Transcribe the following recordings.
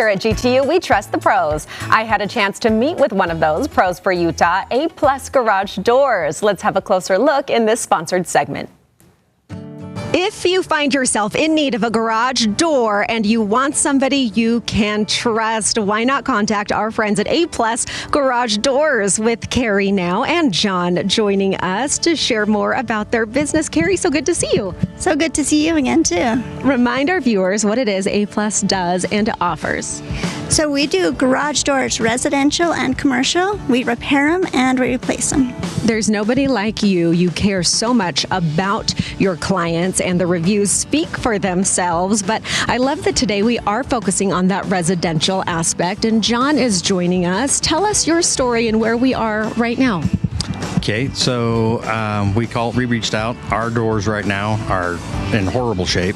Here at GTU, we trust the pros. I had a chance to meet with one of those pros for Utah, A+ Garage Doors. Let's have a closer look in this sponsored segment. If you find yourself in need of a garage door and you want somebody you can trust, why not contact our friends at A+ Garage Doors with Carrie now and John joining us to share more about their business. Carrie, so good to see you. So good to see you again, too. Remind our viewers what it is A+ does and offers. So we do garage doors, residential and commercial. We repair them and we replace them. There's nobody like you. You care so much about your clients and the reviews speak for themselves. But I love that today we are focusing on that residential aspect. And John is joining us. Tell us your story and where we are right now. Okay, so we reached out. Our doors right now are in horrible shape.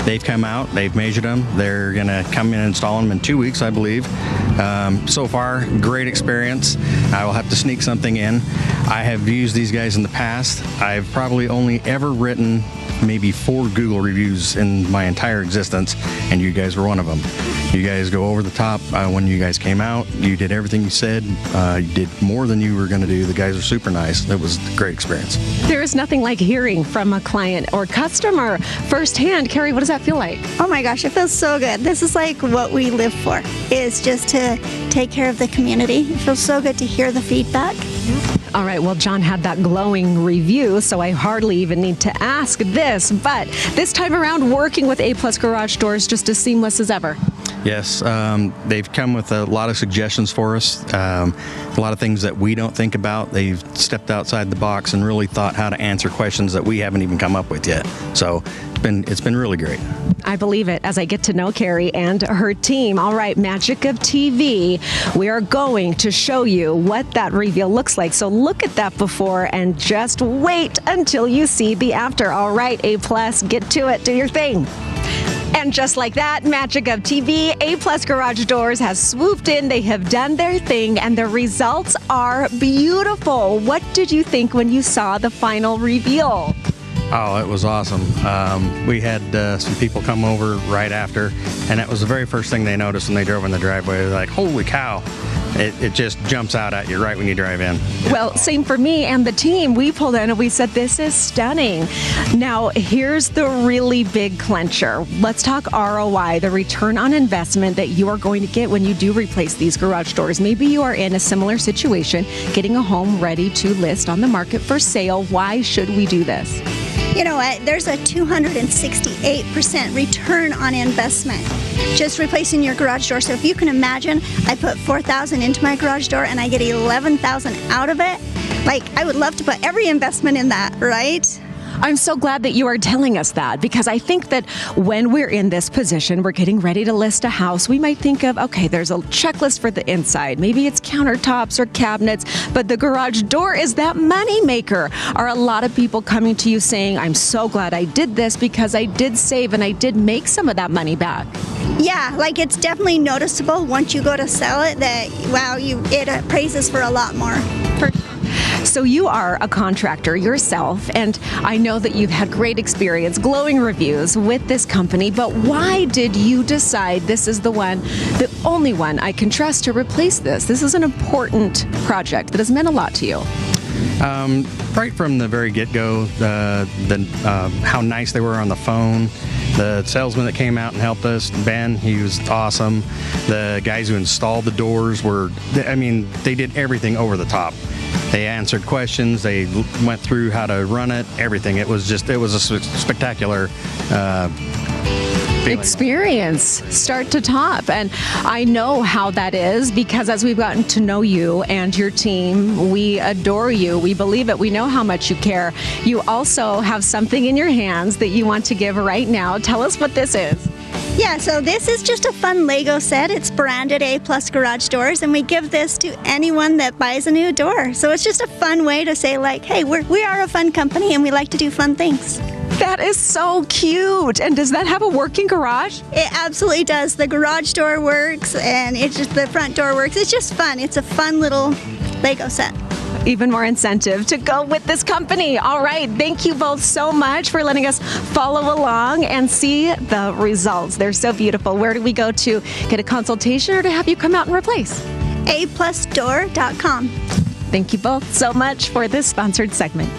They've come out, they've measured them. They're going to come in and install them in 2 weeks, I believe. So far, great experience. I will have to sneak something in. I have used these guys in the past. I've probably only ever written maybe 4 Google reviews in my entire existence, and you guys were one of them. You guys go over the top. When you guys came out, you did everything you said. You did more than you were going to do. The guys are super nice. It was a great experience. There is nothing like hearing from a client or customer firsthand. Carrie, what does that feel like? Oh my gosh, it feels so good. This is like what we live for, is just to take care of the community. It feels so good to hear the feedback. All right, well, John had that glowing review, so I hardly even need to ask this, but this time around, working with A+ Garage Doors just as seamless as ever. Yes, they've come with a lot of suggestions for us, a lot of things that we don't think about. They've stepped outside the box and really thought how to answer questions that we haven't even come up with yet. So it's been really great. I believe it as I get to know Carrie and her team. All right, magic of TV. We are going to show you what that reveal looks like. So look at that before and just wait until you see the after. All right, A+, get to it. Do your thing. And just like that, magic of TV, A+ Garage Doors has swooped in. They have done their thing, and the results are beautiful. What did you think when you saw the final reveal? Oh, it was awesome. We had some people come over right after, and that was the very first thing they noticed when they drove in the driveway. They're like, holy cow. It just jumps out at you right when you drive in. Well, same for me and the team. We pulled in and we said, this is stunning. Now, here's the really big clincher. Let's talk ROI, the return on investment that you are going to get when you do replace these garage doors. Maybe you are in a similar situation, getting a home ready to list on the market for sale. Why should we do this? You know what? There's a 268% return on investment just replacing your garage door. So if you can imagine, I put $4,000 into my garage door and I get $11,000 out of it. Like, I would love to put every investment in that, right? I'm so glad that you are telling us that, because I think that when we're in this position, we're getting ready to list a house, we might think of, okay, there's a checklist for the inside. Maybe it's countertops or cabinets, but the garage door is that money maker. Are a lot of people coming to you saying, I'm so glad I did this because I did save and I did make some of that money back? Yeah, like it's definitely noticeable once you go to sell it that, wow, it appraises for a lot more. So you are a contractor yourself, and I know that you've had great experience, glowing reviews with this company, but why did you decide this is the only one I can trust to replace this? This is an important project that has meant a lot to you. Right from the very get-go, how nice they were on the phone. The salesman that came out and helped us, Ben, he was awesome. The guys who installed the doors they did everything over the top. They answered questions, they went through how to run it, everything. It was a spectacular experience, start to top. And I know how that is because as we've gotten to know you and your team, we adore you. We believe it. We know how much you care. You also have something in your hands that you want to give right now. Tell us what this is. Yeah, so this is just a fun Lego set. It's branded A+ Garage Doors, and we give this to anyone that buys a new door. So it's just a fun way to say, like, hey, we are a fun company and we like to do fun things. That is so cute. And does that have a working garage? It absolutely does. The garage door works and the front door works. It's just fun. It's a fun little Lego set. Even more incentive to go with this company. All right. Thank you both so much for letting us follow along and see the results. They're so beautiful. Where do we go to get a consultation or to have you come out and replace? aplusdoor.com. Thank you both so much for this sponsored segment.